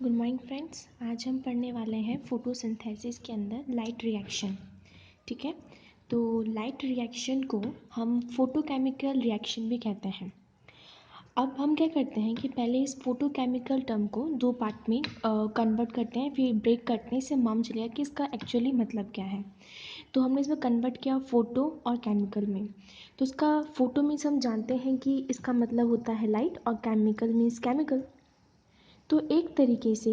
Good morning friends. आज हम पढ़ने वाले हैं फोटोसिंथेसिस के अंदर लाइट रिएक्शन। ठीक है, तो लाइट रिएक्शन को हम फोटोकेमिकल रिएक्शन भी कहते हैं। अब हम क्या करते हैं कि पहले इस फोटोकेमिकल टर्म को दो पार्ट में कन्वर्ट करते हैं, फिर ब्रेक करते हैं, इससे मालूम चलेगा कि इसका एक्चुअली मतलब क्या है। तो हमने इसमें कन्वर्ट किया फ़ोटो और केमिकल में। तो इसका फ़ोटो मीन्स हम जानते हैं कि इसका मतलब होता है लाइट, और केमिकल मीन्स केमिकल। तो एक तरीके से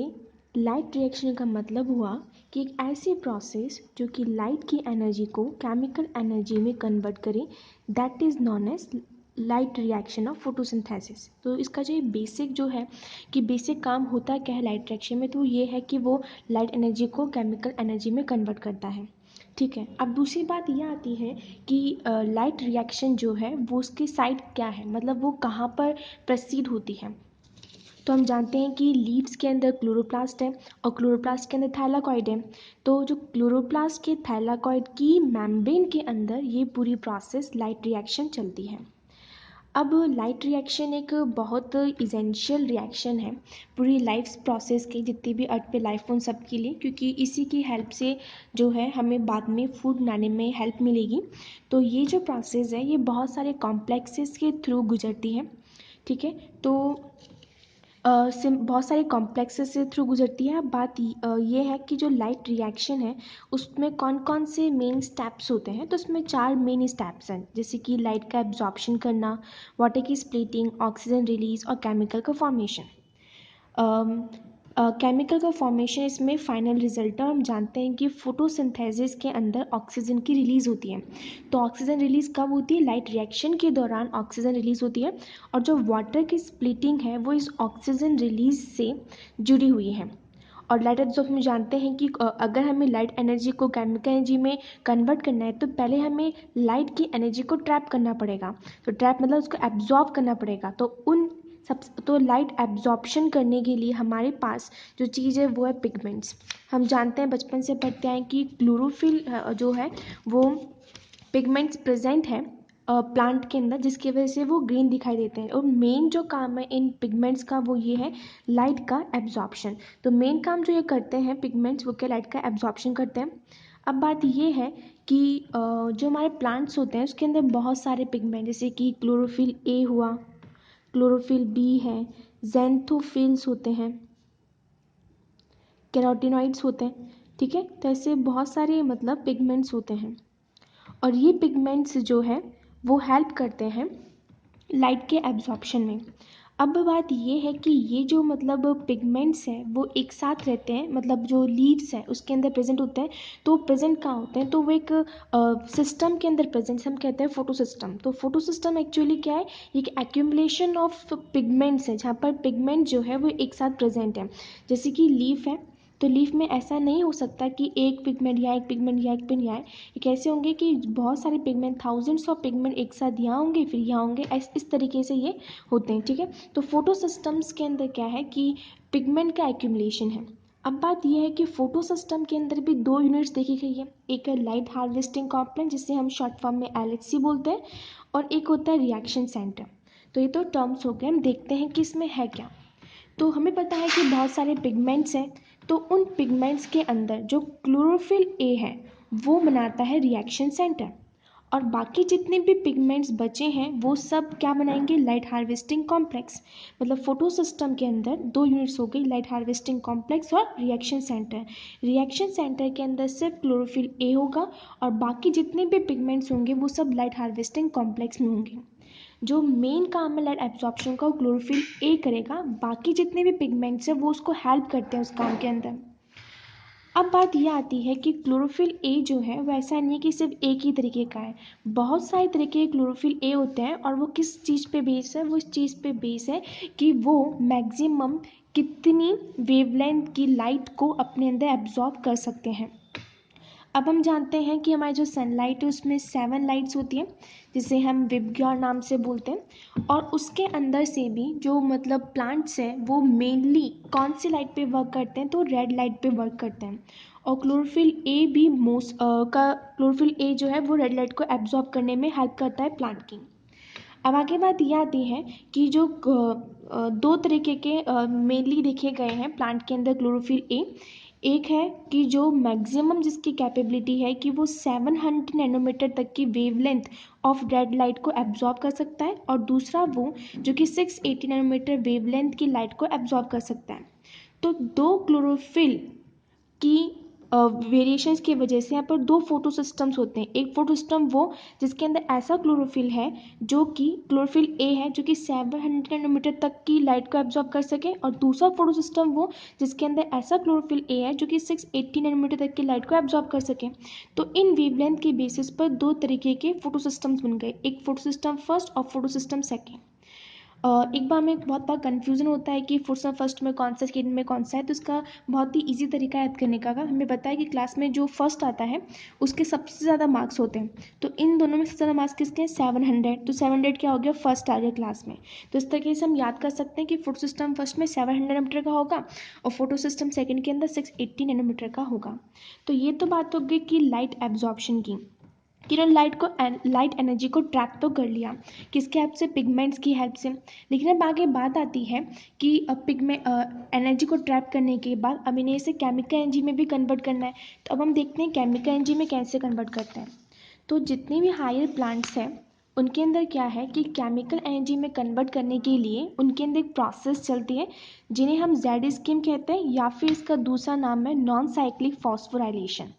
लाइट रिएक्शन का मतलब हुआ कि एक ऐसी प्रोसेस जो कि लाइट की एनर्जी को केमिकल एनर्जी में कन्वर्ट करे, that is known as light reaction of photosynthesis. तो इसका जो बेसिक जो है कि बेसिक काम होता क्या है लाइट रिएक्शन में, तो ये है कि वो लाइट एनर्जी को केमिकल एनर्जी में कन्वर्ट करता है। ठीक है, अब दूसरी बात यह आती है कि लाइट रिएक्शन जो है वो उसकी साइट क्या है, मतलब वो कहाँ पर प्रोसीड होती है। तो हम जानते हैं कि लीव्स के अंदर क्लोरोप्लास्ट है और क्लोरोप्लास्ट के अंदर थैलाकॉइड है। तो जो क्लोरोप्लास्ट के थैलाकॉइड की मेम्ब्रेन के अंदर ये पूरी प्रोसेस लाइट रिएक्शन चलती है। अब लाइट रिएक्शन एक बहुत इसेंशियल रिएक्शन है पूरी लाइफ प्रोसेस की, जितनी भी अर्थ पे लाइफ उन सब के लिए, क्योंकि इसी की हेल्प से जो है हमें बाद में फूड बनाने में हेल्प मिलेगी। तो ये जो प्रोसेस है ये बहुत सारे कॉम्प्लेक्सेस के थ्रू गुजरती है। ठीक है, तो बहुत सारे कॉम्प्लेक्सेस से थ्रू गुजरती है। अब बात ये है कि जो लाइट रिएक्शन है उसमें कौन कौन से मेन स्टेप्स होते हैं। तो उसमें 4 मेन स्टेप्स हैं, जैसे कि लाइट का एब्जॉर्प्शन करना, वाटर की स्प्लिटिंग, ऑक्सीजन रिलीज और केमिकल का फॉर्मेशन। केमिकल का फॉर्मेशन इसमें फाइनल रिजल्ट है। हम जानते हैं कि फोटोसिंथेसिस के अंदर ऑक्सीजन की रिलीज़ होती है। तो ऑक्सीजन रिलीज़ कब होती है? लाइट रिएक्शन के दौरान ऑक्सीजन रिलीज़ होती है, और जो वाटर की स्प्लिटिंग है वो इस ऑक्सीजन रिलीज से जुड़ी हुई है। और लाइट एब्जॉर्ब में जानते हैं कि अगर हमें लाइट एनर्जी को केमिकल एनर्जी में कन्वर्ट करना है तो पहले हमें लाइट की एनर्जी को ट्रैप करना पड़ेगा। तो ट्रैप मतलब उसको एब्जॉर्ब करना पड़ेगा। तो उन सब तो लाइट एब्जॉर्प्शन करने के लिए हमारे पास जो चीज़ है वो है पिगमेंट्स। हम जानते हैं, बचपन से पढ़ते हैं कि क्लोरोफिल जो है वो पिगमेंट्स प्रेजेंट है प्लांट के अंदर, जिसकी वजह से वो ग्रीन दिखाई देते हैं। और मेन जो काम है इन पिगमेंट्स का वो ये है लाइट का एब्जॉर्प्शन। तो मेन काम जो ये करते हैं पिगमेंट्स वो क्या, लाइट का एब्जॉर्प्शन करते हैं। अब बात ये है कि जो हमारे प्लांट्स होते हैं उसके अंदर बहुत सारे पिगमेंट, जैसे कि क्लोरोफिल ए हुआ, क्लोरोफिल बी है, ज़ैंथोफिल्स होते हैं, कैरोटीनॉइड्स होते हैं। ठीक है, तो ऐसे बहुत सारे मतलब पिगमेंट्स होते हैं, और ये पिगमेंट्स जो है वो हेल्प करते हैं लाइट के एब्जॉर्प्शन में। अब बात ये है कि ये जो मतलब पिगमेंट्स हैं वो एक साथ रहते हैं, मतलब जो लीव्स हैं उसके अंदर प्रेजेंट होते हैं। तो प्रेजेंट कहाँ होते हैं? तो वो एक सिस्टम के अंदर प्रेजेंट, हम कहते हैं फोटो सिस्टम। तो फोटो सिस्टम एक्चुअली क्या है? एक एक्यूमुलेशन ऑफ पिगमेंट्स है, जहाँ पर पिगमेंट जो है वो एक साथ प्रेजेंट है। जैसे कि लीफ है, तो लीफ में ऐसा नहीं हो सकता कि एक पिगमेंट या एक पिगमेंट या एक पिन या ये कैसे होंगे कि बहुत सारे पिगमेंट, थाउजेंड्स ऑफ पिगमेंट एक साथ यहाँ होंगे फिर यहाँ होंगे, इस तरीके से ये होते हैं। ठीक है, तो फोटो सिस्टम्स के अंदर क्या है कि पिगमेंट का एक्यूमुलेशन है। अब बात यह है कि फोटो सिस्टम के अंदर भी दो यूनिट्स देखी गई है, एक है लाइट हार्वेस्टिंग कॉम्प्लेक्स जिसे हम शॉर्ट फॉर्म में LHC बोलते हैं, और एक होता है रिएक्शन सेंटर। तो ये तो टर्म्स हो गए, हम देखते हैं कि इसमें है क्या। तो हमें पता है कि बहुत सारे पिगमेंट्स हैं, तो उन पिगमेंट्स के अंदर जो क्लोरोफिल ए है वो बनाता है रिएक्शन सेंटर, और बाकी जितने भी पिगमेंट्स बचे हैं वो सब क्या बनाएंगे? Light harvesting complex. मतलब फोटो सिस्टम के अंदर दो यूनिट्स हो गई, लाइट हार्वेस्टिंग कॉम्प्लेक्स और रिएक्शन सेंटर। रिएक्शन सेंटर के अंदर सिर्फ क्लोरोफिल ए होगा, और बाकी जितने भी पिगमेंट्स होंगे वो सब लाइट हार्वेस्टिंग कॉम्प्लेक्स में होंगे। जो मेन काम है लाइट एब्जॉर्प्शन का वो क्लोरोफिल ए करेगा, बाकी जितने भी पिगमेंट्स हैं वो उसको हेल्प करते हैं उस काम के अंदर। अब बात यह आती है कि क्लोरोफिल ए जो है वो ऐसा नहीं है कि सिर्फ एक ही तरीके का है, बहुत सारे तरीके के क्लोरोफिल ए होते हैं। और वो किस चीज़ पे बेस है? वो इस चीज़ पे बेस है कि वो मैक्सिमम कितनी वेवलेंथ की लाइट को अपने अंदर एब्जॉर्ब कर सकते हैं। अब हम जानते हैं कि हमारी जो सनलाइट है उसमें 7 लाइट्स होती हैं, जिसे हम विबग्योर नाम से बोलते हैं। और उसके अंदर से भी जो मतलब प्लांट्स हैं वो मेनली कौन सी लाइट पे वर्क करते हैं? तो रेड लाइट पे वर्क करते हैं। और क्लोरोफिल ए भी क्लोरोफिल ए जो है वो रेड लाइट को एब्जॉर्ब करने में हेल्प करता है प्लांट की। अब आगे बात ये आती है कि जो दो तरीके के मेनली देखे गए हैं प्लांट के अंदर क्लोरोफिल ए। एक है कि जो मैक्सिमम जिसकी कैपेबिलिटी है कि वो 700 नैनोमीटर तक की वेवलेंथ ऑफ रेड लाइट को एब्जॉर्ब कर सकता है, और दूसरा वो जो कि 680 नैनोमीटर वेवलेंथ की लाइट को एब्जॉर्ब कर सकता है। तो दो क्लोरोफिल की वेरिएशंस की वजह से यहाँ पर दो फोटो सिस्टम्स होते हैं। एक फोटो सिस्टम वो जिसके अंदर ऐसा क्लोरोफिल है जो कि क्लोरोफिल ए है जो कि 700 नैनोमीटर तक की लाइट को एब्जॉर्ब कर सके, और दूसरा फोटो सिस्टम वो जिसके अंदर ऐसा क्लोरोफिल ए है जो कि 680 नैनोमीटर तक की लाइट को एब्जॉर्ब कर सके। तो इन वेवलेंथ के बेसिस पर दो तरीके के फोटो सिस्टम्स बन गए, एक फोटो सिस्टम फर्स्ट और फोटो सिस्टम सेकेंड। एक बार में बहुत बार कन्फ्यूज़न होता है कि फोटो फर्स्ट में कौन सा सेकेंड में कौन सा है, तो इसका बहुत ही इजी तरीका याद करने का हमें पता है कि क्लास में जो फर्स्ट आता है उसके सबसे ज़्यादा मार्क्स होते हैं। तो इन दोनों में सबसे ज़्यादा मार्क्स किसके हैं? 700। तो 700 क्या हो गया? फर्स्ट आ गया क्लास में। तो इस तरीके से हम याद कर सकते हैं कि फोटो सिस्टम फर्स्ट में 700 नैनोमीटर का होगा और फोटो सिस्टम सेकेंड के अंदर 680 नैनोमीटर का होगा। तो ये तो बात हो गई कि लाइट एब्जॉर्प्शन की, किरण लाइट एनर्जी को ट्रैप तो कर लिया किसके हेल्प से? पिगमेंट्स की हेल्प से। लेकिन अब आगे बात आती है कि पिगमेंट एनर्जी को ट्रैप करने के बाद अब इन्हें इसे केमिकल एनर्जी में भी कन्वर्ट करना है। तो अब हम देखते हैं केमिकल एनर्जी में कैसे कन्वर्ट करते हैं। तो जितने भी हायर प्लांट्स हैं उनके अंदर क्या है कि केमिकल एनर्जी में कन्वर्ट करने के लिए उनके अंदर एक प्रोसेस चलती है जिन्हें हम जेड स्कीम कहते हैं, या फिर इसका दूसरा नाम है नॉन साइक्लिक फॉस्फोराइलेशन।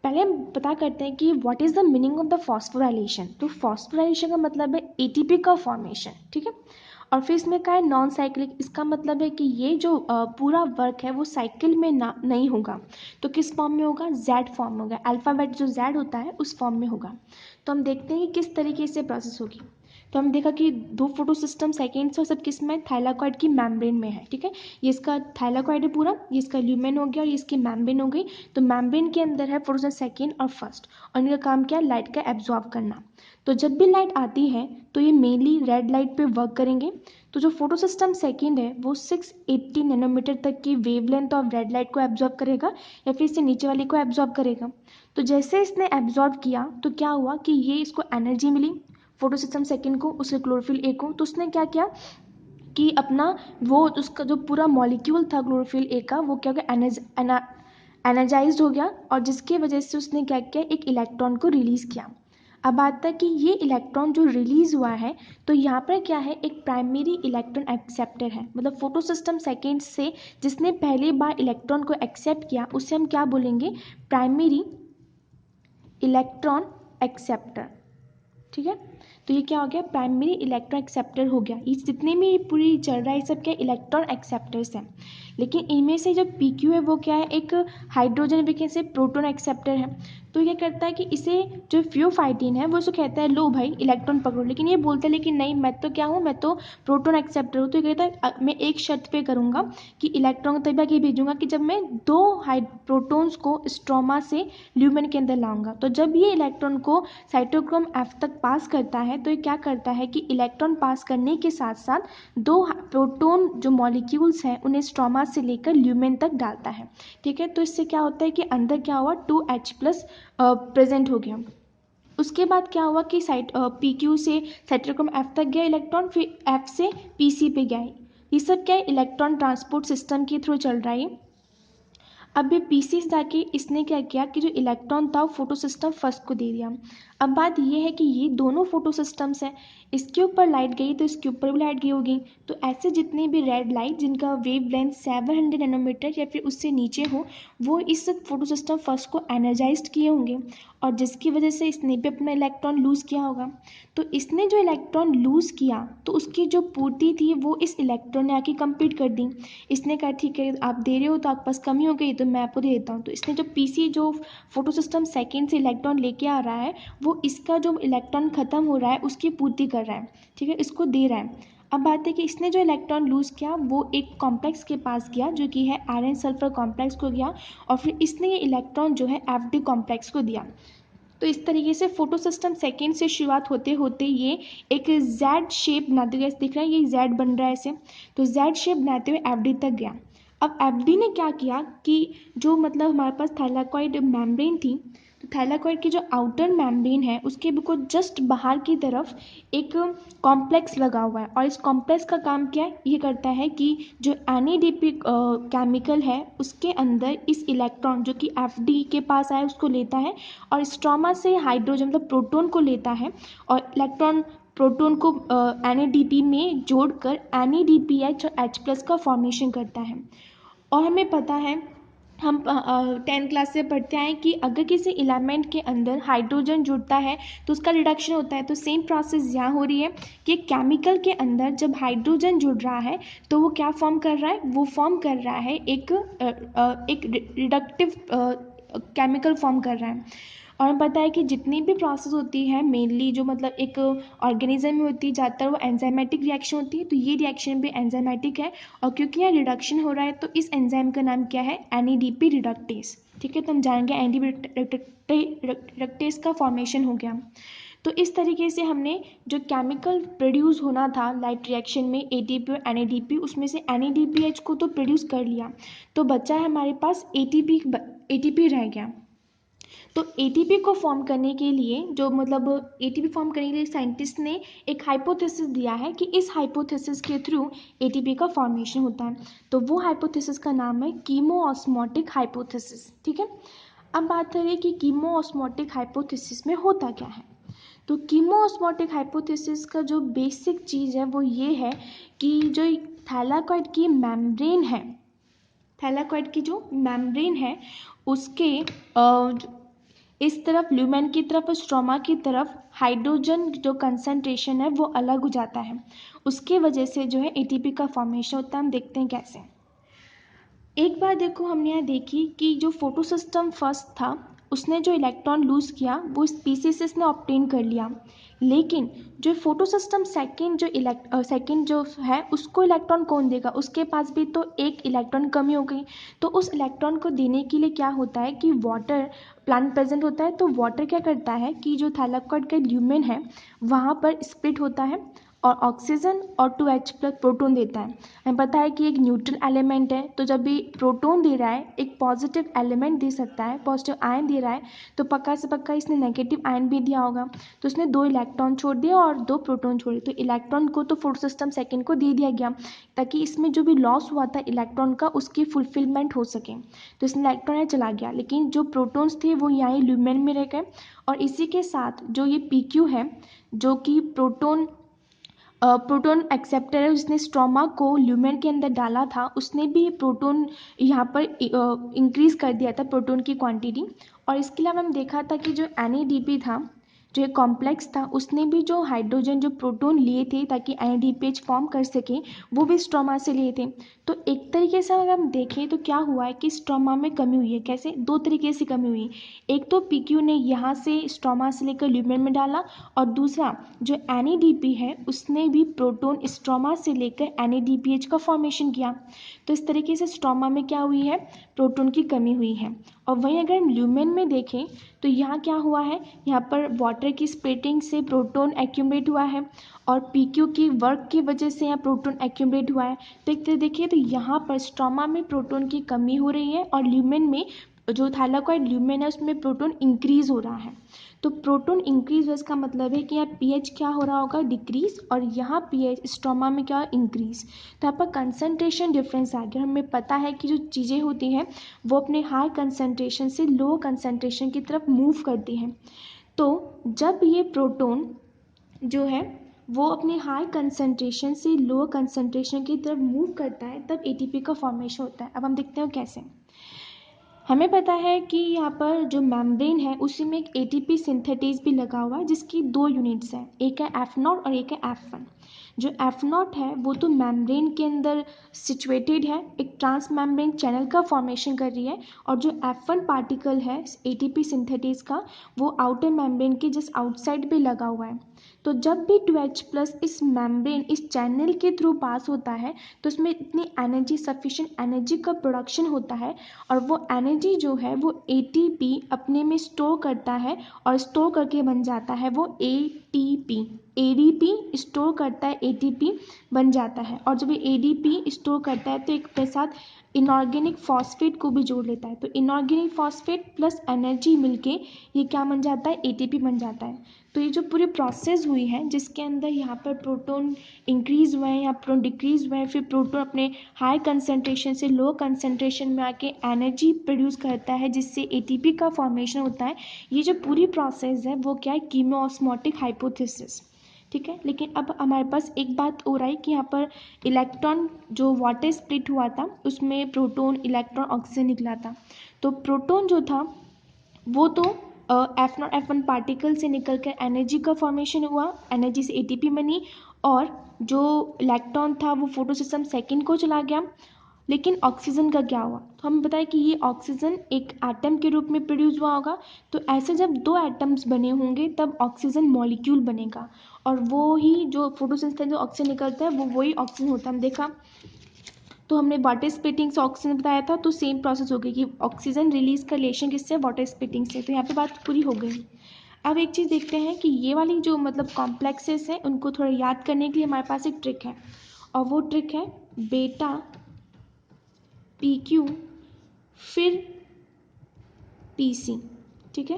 पहले हम पता करते हैं कि what is the meaning of the phosphorylation. तो फॉस्फोराइलेशन का मतलब है एटीपी का फॉर्मेशन, ठीक है। और फिर इसमें क्या है? Non cyclic. इसका मतलब है कि ये जो पूरा वर्क है वो साइकिल में ना नहीं होगा। तो किस फॉर्म में होगा? जेड फॉर्म में होगा। अल्फ़ाबेट जो जेड होता है उस फॉर्म में होगा। तो हम देखते हैं कि किस तरीके से प्रोसेस होगी। तो हम देखा कि दो फोटो सिस्टम सेकेंड्स और सब किस में? थाइलाकॉइड की मेम्ब्रेन में है, ठीक है। ये इसका थाइलाकॉइड है पूरा, ये इसका ल्यूमेन हो गया और ये इसकी मेम्ब्रेन हो गई। तो मेम्ब्रेन के अंदर है फोटो सेकेंड और फर्स्ट, और इनका काम क्या है? लाइट का एब्जॉर्ब करना। तो जब भी लाइट आती है तो ये मेनली रेड लाइट पे वर्क करेंगे। तो जो फोटो सिस्टम सेकेंड है वो 680 नैनोमीटर तक की वेवलेंथ ऑफ रेड लाइट को एब्जॉर्ब करेगा, या फिर इससे नीचे वाली को एब्जॉर्ब करेगा। तो जैसे इसने एब्जॉर्ब किया तो क्या हुआ कि ये इसको एनर्जी मिली फोटो सिस्टम सेकेंड को, उसके क्लोरोफिल ए को। तो उसने क्या किया कि अपना वो उसका जो पूरा मॉलिक्यूल था क्लोरोफिल ए का वो क्या हो गया? एनर्जाइज्ड हो गया, और जिसकी वजह से उसने क्या किया? एक इलेक्ट्रॉन को रिलीज़ किया। अब आता है कि ये इलेक्ट्रॉन जो रिलीज़ हुआ है तो यहाँ पर क्या है? एक प्राइमरी इलेक्ट्रॉन एक्सेप्टर है। मतलब फोटो सिस्टम सेकेंड से जिसने पहली बार इलेक्ट्रॉन को एक्सेप्ट किया उसे हम क्या बोलेंगे? प्राइमरी इलेक्ट्रॉन एक्सेप्टर, ठीक है। तो ये क्या हो गया? प्राइमरी इलेक्ट्रॉन एक्सेप्टर हो गया। ये जितने भी पूरी चल रहा है ये सब क्या? इलेक्ट्रॉन एक्सेप्टर्स हैं। लेकिन इनमें से जो PQ है वो क्या है? एक हाइड्रोजन वैकेंसी प्रोटॉन एक्सेप्टर है। तो ये करता है कि इसे जो फ्यूफाइटिन है वो उसको कहता है लो भाई इलेक्ट्रॉन पकड़ो, लेकिन ये बोलता है लेकिन नहीं मैं तो क्या हूँ? मैं तो प्रोटॉन एक्सेप्टर हूँ। तो ये कहता है मैं एक शर्त पे करूँगा कि इलेक्ट्रॉन को तभी आगे भेजूंगा कि जब मैं दो प्रोटॉन्स को स्ट्रोमा से ल्यूमेन के अंदर लाऊंगा। तो जब ये इलेक्ट्रॉन को साइटोक्रोम F तक पास करता है तो ये क्या करता है कि इलेक्ट्रॉन पास करने के साथ साथ दो प्रोटॉन जो मॉलिक्यूल्स हैं उन्हें स्ट्रोमा से लेकर ल्यूमेन तक डालता है, ठीक है। तो इससे क्या होता है कि अंदर क्या हुआ? 2H+ प्रेजेंट हो गया। उसके बाद क्या हुआ कि PQ से साइटोक्रोम F तक गया इलेक्ट्रॉन, फिर F से PC पे गया। ये सब क्या है? इलेक्ट्रॉन ट्रांसपोर्ट सिस्टम के थ्रू चल रहा है। अब ये PC से जाके इसने क्या किया कि जो इलेक्ट्रॉन था वो फोटो सिस्टम फर्स्ट को दे दिया। अब बात ये है कि ये दोनों फोटो सिस्टम्स हैं, इसके ऊपर लाइट गई तो इसके ऊपर भी लाइट गई होगी। तो ऐसे जितने भी रेड लाइट जिनका वेव लेंथ 700 नैनोमीटर या फिर उससे नीचे हो वो इस फोटो सिस्टम फर्स्ट को एनर्जाइज्ड किए होंगे, और जिसकी वजह से इसने भी अपना इलेक्ट्रॉन लूज़ किया होगा। तो इसने जो इलेक्ट्रॉन लूज़ किया तो उसकी जो पूर्ति थी वो इस इलेक्ट्रॉन ने आके कंप्लीट कर दी। इसने कहा ठीक है आप दे रहे हो तो आपके पास कमी हो गई तो मैं आपको दे देता हूँ। तो इसने जो PC जो फोटो सिस्टम सेकेंड से इलेक्ट्रॉन लेके आ रहा है वो इसका जो इलेक्ट्रॉन ख़त्म हो रहा है उसकी पूर्ति कर रहा है, ठीक है, इसको दे रहा है। अब बात है कि इसने जो इलेक्ट्रॉन लूज़ किया वो एक कॉम्प्लेक्स के पास गया जो कि है आयरन सल्फर कॉम्प्लेक्स को गया, और फिर इसने ये इलेक्ट्रॉन जो है FD कॉम्प्लेक्स को दिया। तो इस तरीके से फोटो सिस्टम सेकेंड से शुरुआत होते होते ये एक जेड शेप बनाते हुए, दिख रहा है ये जेड बन रहा है ऐसे, तो जेड शेप बनाते हुए FD तक गया। अब FD ने क्या किया कि जो मतलब हमारे पास थाइलाकॉइड मेम्ब्रेन थी, तो थैलाकॉइड की जो आउटर मेम्ब्रेन है उसके बिल्कुल जस्ट बाहर की तरफ एक कॉम्प्लेक्स लगा हुआ है, और इस कॉम्प्लेक्स का काम क्या है, ये करता है कि जो NADP केमिकल है उसके अंदर इस इलेक्ट्रॉन जो कि FD के पास आए उसको लेता है, और स्ट्रोमा से हाइड्रोजन मतलब प्रोटॉन को लेता है, और इलेक्ट्रॉन प्रोटॉन को NADP में जोड़कर NADPH और H+ का फॉर्मेशन करता है। और हमें पता है, हम 10th क्लास से पढ़ते आए कि अगर किसी एलिमेंट के अंदर हाइड्रोजन जुड़ता है तो उसका रिडक्शन होता है। तो सेम प्रोसेस यहाँ हो रही है कि केमिकल के अंदर जब हाइड्रोजन जुड़ रहा है तो वो क्या फॉर्म कर रहा है, वो फॉर्म कर रहा है एक रिडक्टिव केमिकल फॉर्म कर रहा है। और हमें पता है कि जितनी भी प्रोसेस होती है मेनली जो मतलब एक ऑर्गेनिज्म में होती है ज़्यादातर वो एंजाइमेटिक रिएक्शन होती है, तो ये रिएक्शन भी एंजाइमेटिक है। और क्योंकि यहाँ रिडक्शन हो रहा है तो इस एंजाइम का नाम क्या है, NADP रिडक्टेस। ठीक है, तो हम जानेंगे NADP रिडक्टेस का फॉर्मेशन हो गया। तो इस तरीके से हमने जो केमिकल प्रोड्यूस होना था लाइट रिएक्शन में ATP और NADP, उसमें से NADPH को तो प्रोड्यूस कर लिया, तो बचा है हमारे पास ATP रह गया। तो ATP को फॉर्म करने के लिए जो मतलब ATP फॉर्म करने के लिए साइंटिस्ट ने एक हाइपोथेसिस दिया है कि इस हाइपोथेसिस के थ्रू ATP का फॉर्मेशन होता है। तो वो हाइपोथेसिस का नाम है कीमोऑस्मोटिक हाइपोथेसिस। ठीक है, अब बात करें कि कीमोऑस्मोटिक हाइपोथेसिस में होता क्या है। तो कीमोऑस्मोटिक हाइपोथेसिस का जो बेसिक चीज़ है वो ये है कि जो थैलाकॉइड की मेम्ब्रेन है, थैलाकॉइड की जो मेम्ब्रेन है उसके इस तरफ ल्यूमेन की तरफ और स्ट्रोमा की तरफ हाइड्रोजन जो कंसंट्रेशन है वो अलग हो जाता है। उसके वजह से जो है ATP का फॉर्मेशन होता है। हम देखते हैं कैसे। एक बार देखो, हमने यहाँ देखी कि जो फोटोसिस्टम फर्स्ट था उसने जो इलेक्ट्रॉन लूज़ किया वो स्पीसीज ने ऑब्टेन कर लिया, लेकिन जो फोटोसिस्टम सेकेंड जो है उसको इलेक्ट्रॉन कौन देगा, उसके पास भी तो एक इलेक्ट्रॉन कमी हो गई। तो उस इलेक्ट्रॉन को देने के लिए क्या होता है कि वाटर प्लांट प्रेजेंट होता है, तो वाटर क्या करता है कि जो थैलाकॉइड का ल्यूमेन है वहाँ पर स्प्लिट होता है और ऑक्सीजन और 2H+ प्रोटॉन देता है। हमें पता है कि एक न्यूट्रल एलिमेंट है, तो जब भी प्रोटॉन दे रहा है एक पॉजिटिव एलिमेंट दे सकता है, पॉजिटिव आयन दे रहा है, तो पक्का से पक्का इसने नेगेटिव आयन भी दिया होगा। तो इसने 2 इलेक्ट्रॉन छोड़ दिया और 2 प्रोटॉन छोड़े, तो इलेक्ट्रॉन को तो फोटोसिस्टम सेकेंड को दे दिया गया ताकि इसमें जो भी लॉस हुआ था इलेक्ट्रॉन का उसकी फुलफिलमेंट हो सके। तो इसमें इलेक्ट्रॉन है चला गया, लेकिन जो प्रोटॉन्स थे वो यहाँ ल्यूमेन में रह गए। और इसी के साथ जो ये PQ है जो कि प्रोटॉन एक्सेप्टर है, उसने स्ट्रोमा को ल्यूमेन के अंदर डाला था, उसने भी प्रोटॉन यहाँ पर इंक्रीज कर दिया था प्रोटॉन की क्वांटिटी। और इसके अलावा हम देखा था कि जो NADP था जो एक कॉम्प्लेक्स था उसने भी जो हाइड्रोजन जो प्रोटॉन लिए थे ताकि NADPH फॉर्म कर सके वो भी स्ट्रोमा से लिए थे। तो एक तरीके से अगर हम देखें तो क्या हुआ है कि स्ट्रोमा में कमी हुई है। कैसे, 2 तरीके से कमी हुई। एक तो PQ ने यहाँ से स्ट्रोमा से लेकर ल्यूमेन में डाला, और दूसरा जो NADP है उसने भी प्रोटॉन स्ट्रोमा से लेकर NADPH का फॉर्मेशन किया। तो इस तरीके से स्ट्रोमा में क्या हुई है, प्रोटॉन की कमी हुई है। और वहीं अगर हम ल्यूमेन में देखें तो यहाँ क्या हुआ है, यहाँ पर वाटर की स्प्लिटिंग से प्रोटॉन एक्यूमुलेट हुआ है और PQ की वर्क की वजह से यहाँ प्रोटॉन एक्यूमुलेट हुआ है। तो एक तरह देखिए तो यहाँ पर स्ट्रोमा में प्रोटॉन की कमी हो रही है और ल्यूमेन में जो थैलाकॉइड ल्यूमेन है उसमें प्रोटॉन इंक्रीज हो रहा है। तो प्रोटॉन इंक्रीज हो इसका मतलब है कि यहाँ pH क्या हो रहा होगा, डिक्रीज, और यहाँ pH स्ट्रोमा में क्या इंक्रीज। तो यहाँ पर कंसनट्रेशन डिफरेंस आ गया। हमें पता है कि जो चीज़ें होती हैं वो अपने हाई कंसनट्रेशन से लो कंसनट्रेशन की तरफ मूव करती हैं। तो जब ये प्रोटॉन जो है वो अपनी हाई कंसनट्रेशन से लो कंसनट्रेशन की तरफ मूव करता है तब ATP का फॉर्मेशन होता है। अब हम देखते हैं कैसे। हमें पता है कि यहाँ पर जो मेम्ब्रेन है उसी में एक ATP सिंथेटेज भी लगा हुआ है जिसकी 2 यूनिट्स हैं, एक है F0 और एक है F1। जो F0 है वो तो मेम्ब्रेन के अंदर सिचुएटेड है, एक ट्रांस मेम्ब्रेन चैनल का फॉर्मेशन कर रही है, और जो F1 पार्टिकल है ATP सिंथेटेज का वो आउटर मेम्ब्रेन के जस्ट आउटसाइड पे लगा हुआ है। तो जब भी 2H+ इस मेम्ब्रेन, इस चैनल के थ्रू पास होता है तो उसमें इतनी एनर्जी, सफिशिएंट एनर्जी का प्रोडक्शन होता है और वो एनर्जी जो है वो ATP अपने में स्टोर करता है और स्टोर करके बन जाता है वो ATP। ADP स्टोर करता है, ATP बन जाता है, और जब ये ADP स्टोर करता है तो एक के साथ इनऑर्गेनिक फॉस्फेट को भी जोड़ लेता है। तो इनऑर्गेनिक फॉस्फेट प्लस एनर्जी मिलके ये क्या बन जाता है, ATP बन जाता है। तो ये जो पूरी प्रोसेस हुई है जिसके अंदर यहाँ पर प्रोटॉन इंक्रीज हुए हैं या प्रोटॉन डिक्रीज हुए हैं, फिर प्रोटॉन अपने हाई कंसनट्रेशन से लो कंसनट्रेशन में आके एनर्जी प्रोड्यूस करता है जिससे ATP का फॉर्मेशन होता है। ये जो पूरी प्रोसेस है वो क्या है, कीमोऑस्मोटिक हाइपोथेसिस। ठीक है, लेकिन अब हमारे पास एक बात हो रहा है कि यहाँ पर इलेक्ट्रॉन जो वाटर स्प्लिट हुआ था उसमें प्रोटॉन, इलेक्ट्रॉन, ऑक्सीजन निकला था। तो प्रोटॉन जो था वो तो F0 F1 पार्टिकल से निकल कर एनर्जी का फॉर्मेशन हुआ, एनर्जी से ATP बनी, और जो इलेक्ट्रॉन था वो फोटोसिस्टम सेकंड को चला गया। लेकिन ऑक्सीजन का क्या हुआ, तो हमें बताया कि ये ऑक्सीजन एक एटम के रूप में प्रोड्यूस हुआ होगा। तो ऐसे जब दो एटम्स बने होंगे तब ऑक्सीजन मॉलिक्यूल बनेगा, और वो ही जो फोटोसिंथेसिस जो ऑक्सीजन निकलता है वो वही ऑक्सीजन होता है। हम देखा तो हमने वाटर स्प्लिटिंग से ऑक्सीजन बताया था, तो सेम प्रोसेस हो गई कि ऑक्सीजन रिलीज का रिलेशन किससे, वाटर स्प्लिटिंग से। तो यहाँ पे बात पूरी हो गई। अब एक चीज़ देखते हैं कि ये वाली जो मतलब कॉम्प्लेक्सेस हैं उनको थोड़ा याद करने के लिए हमारे पास एक ट्रिक है, और वो ट्रिक है बेटा PQ फिर PC। ठीक है,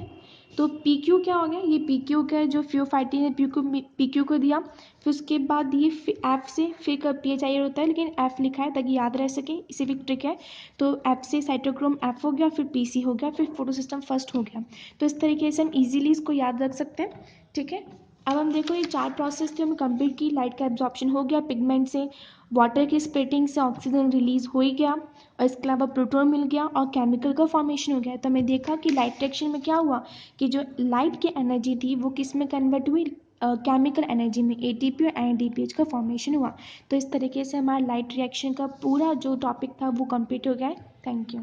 तो PQ क्या हो गया, ये PQ का जो फ्यूफाइटिन है PQ को दिया, फिर उसके बाद ये F से फिर का PHI होता है, लेकिन F लिखा है ताकि याद रह सके, इसी भी ट्रिक है। तो F से साइटोक्रोम F हो गया, फिर PC हो गया, फिर फोटोसिस्टम फर्स्ट हो गया। तो इस तरीके से हम इजीली इसको याद रख सकते हैं। ठीक है, अब हम देखो ये 4 प्रोसेस थे हम कंप्लीट की। लाइट का एब्जॉर्प्शन हो गया पिगमेंट से, वाटर की स्प्लिटिंग से ऑक्सीजन रिलीज हो ही गया, और इसके अलावा प्रोटॉन मिल गया और केमिकल का फॉर्मेशन हो गया। तो हमें देखा कि लाइट रिएक्शन में क्या हुआ कि जो लाइट की एनर्जी थी वो किस में कन्वर्ट हुई, केमिकल एनर्जी में, ATP और NADPH का फॉर्मेशन हुआ। तो इस तरीके से हमारा लाइट रिएक्शन का पूरा जो टॉपिक था वो कंप्लीट हो गया है। Thank you.